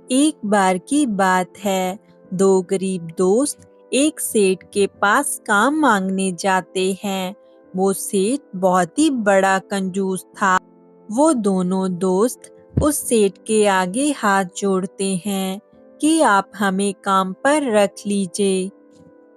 एक बार की बात है, दो गरीब दोस्त एक सेठ के पास काम मांगने जाते हैं। वो सेठ बहुत ही बड़ा कंजूस था। वो दोनों दोस्त उस सेठ के आगे हाथ जोड़ते हैं कि आप हमें काम पर रख लीजिए।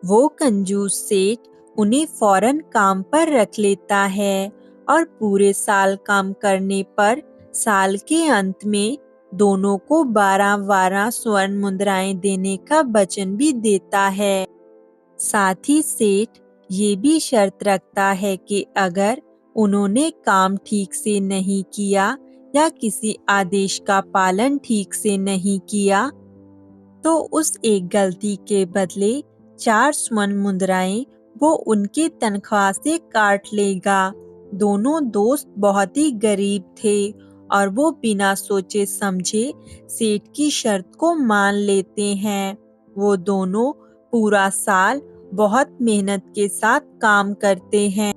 वो कंजूस सेठ उन्हें फौरन काम पर रख लेता है और पूरे साल काम करने पर साल के अंत में दोनों को 12-12 स्वर्ण मुद्राएं देने का वचन भी देता है। साथ ही सेठ ये भी शर्त रखता है कि अगर उन्होंने काम ठीक से नहीं किया या किसी आदेश का पालन ठीक से नहीं किया तो उस एक गलती के बदले 4 स्वर्ण मुद्राएं वो उनकी तनख्वाह से काट लेगा। दोनों दोस्त बहुत ही गरीब थे और वो बिना सोचे समझे सेठ की शर्त को मान लेते हैं। वो दोनों पूरा साल बहुत मेहनत के साथ काम करते हैं।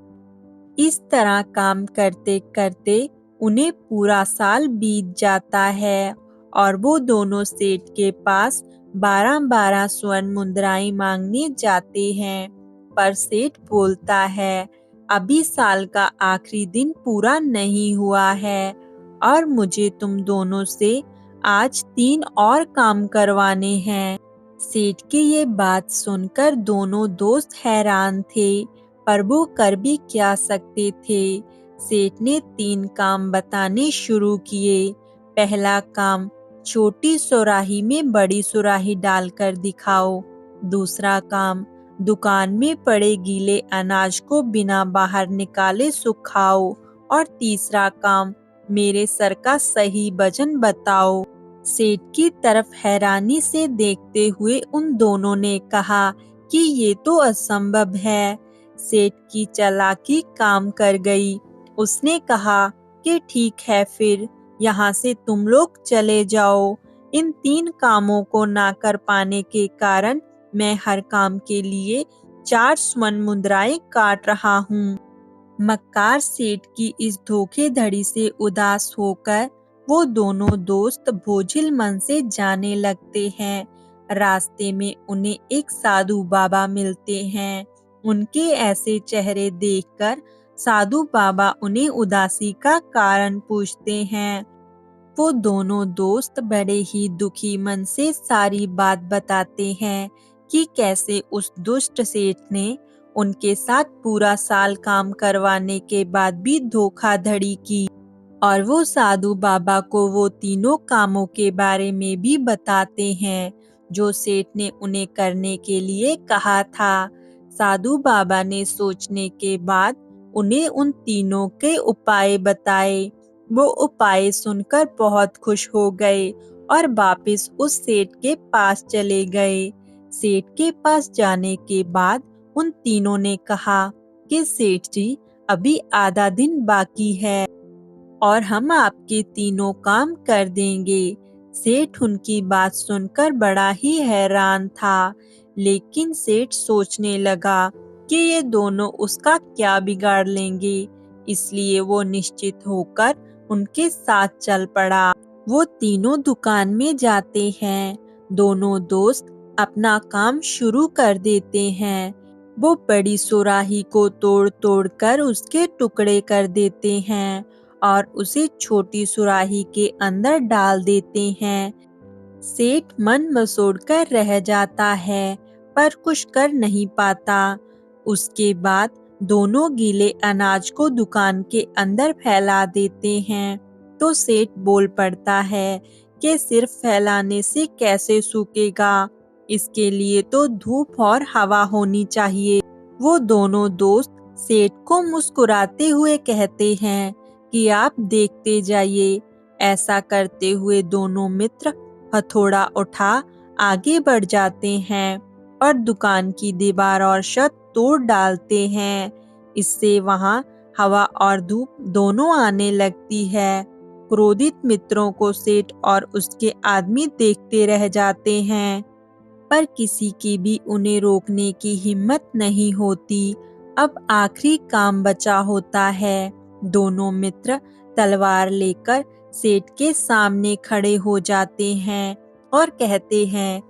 इस तरह काम करते करते उन्हें पूरा साल बीत जाता है और वो दोनों सेठ के पास 12-12 स्वर्ण मुद्राएं मांगने जाते हैं। पर सेठ बोलता है, अभी साल का आखिरी दिन पूरा नहीं हुआ है और मुझे तुम दोनों से आज 3 और काम करवाने हैं। सेठ की ये बात सुनकर दोनों दोस्त हैरान थे, पर वो कर भी क्या सकते थे। सेठ ने 3 काम बताने शुरू किए। पहला काम, छोटी सुराही में बड़ी सुराही डालकर दिखाओ। दूसरा काम, दुकान में पड़े गीले अनाज को बिना बाहर निकाले सुखाओ। और तीसरा काम, मेरे सर का सही वजन बताओ। सेठ की तरफ हैरानी से देखते हुए उन दोनों ने कहा कि ये तो असंभव है। सेठ की चालाकी काम कर गई। उसने कहा कि ठीक है, फिर यहाँ से तुम लोग चले जाओ। इन 3 कामों को ना कर पाने के कारण मैं हर काम के लिए 4 स्वर्ण मुद्राएं काट रहा हूँ। मक्कार सेठ की इस धोखेधड़ी से उदास होकर वो दोनों दोस्त बोझिल मन से जाने लगते हैं। रास्ते में उन्हें एक साधु बाबा मिलते हैं। उनके ऐसे चेहरे देखकर साधु बाबा उन्हें उदासी का कारण पूछते हैं। वो दोनों दोस्त बड़े ही दुखी मन से सारी बात बताते हैं कि कैसे उस दुष्ट सेठ ने उनके साथ पूरा साल काम करवाने के बाद भी धोखाधड़ी की। और वो साधु बाबा को वो तीनों कामों के बारे में भी बताते हैं जो सेठ ने उन्हें करने के लिए कहा था। साधु बाबा ने सोचने के बाद उन्हें उन तीनों के उपाय बताए। वो उपाय सुनकर बहुत खुश हो गए और वापस उस सेठ के पास चले गए। सेठ के पास जाने के बाद उन तीनों ने कहा कि सेठ जी, अभी आधा दिन बाकी है और हम आपके तीनों काम कर देंगे। सेठ उनकी बात सुनकर बड़ा ही हैरान था, लेकिन सेठ सोचने लगा कि ये दोनों उसका क्या बिगाड़ लेंगे, इसलिए वो निश्चित होकर उनके साथ चल पड़ा। वो तीनों दुकान में जाते हैं। दोनों दोस्त अपना काम शुरू कर देते हैं। वो बड़ी सुराही को तोड़ तोड़ कर उसके टुकड़े कर देते हैं और उसे छोटी सुराही के अंदर डाल देते हैं। सेठ मन मसोड़ कर रह जाता है, पर कुछ कर नहीं पाता। उसके बाद दोनों गीले अनाज को दुकान के अंदर फैला देते हैं। तो सेठ बोल पड़ता है कि सिर्फ फैलाने से कैसे सूखेगा, इसके लिए तो धूप और हवा होनी चाहिए। वो दोनों दोस्त सेठ को मुस्कुराते हुए कहते हैं कि आप देखते जाइए। ऐसा करते हुए दोनों मित्र हथौड़ा उठा आगे बढ़ जाते हैं और दुकान की दीवार और छत तोड़ डालते हैं। इससे वहां हवा और धूप दोनों आने लगती है। क्रोधित मित्रों को सेठ और उसके आदमी देखते रह जाते हैं, पर किसी की भी उन्हें रोकने की हिम्मत नहीं होती। अब आखिरी काम बचा होता है। दोनों मित्र तलवार लेकर सेठ के सामने खड़े हो जाते हैं और कहते हैं,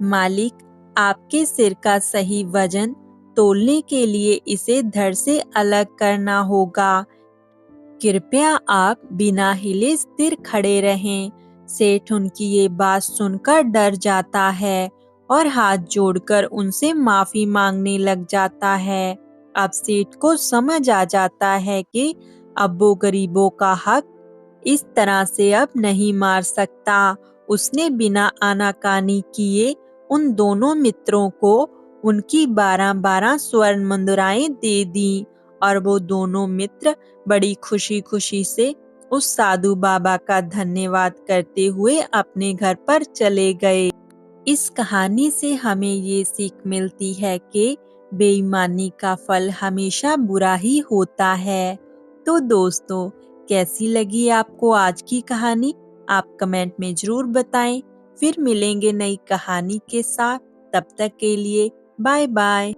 मालिक, आपके सिर का सही वजन तोलने के लिए इसे धड़ से अलग करना होगा। कृपया आप बिना हिले स्थिर खड़े रहें। सेठ उनकी ये बात सुनकर डर जाता है और हाथ जोड़कर उनसे माफी मांगने लग जाता है। अब सेठ को समझ आ जाता है कि अब वो गरीबों का हक इस तरह से अब नहीं मार सकता। उसने बिना आनाकानी किए उन दोनों मित्रों को उनकी 12-12 स्वर्ण मुद्राएं दे दी और वो दोनों मित्र बड़ी खुशी-खुशी से उस साधु बाबा का धन्यवाद करते हुए अपने घर पर चले गए। इस कहानी से हमें ये सीख मिलती है कि बेईमानी का फल हमेशा बुरा ही होता है। तो दोस्तों, कैसी लगी आपको आज की कहानी? आप कमेंट में ज़रूर बताएं। फिर मिलेंगे नई कहानी के साथ। तब तक के लिए बाय बाय।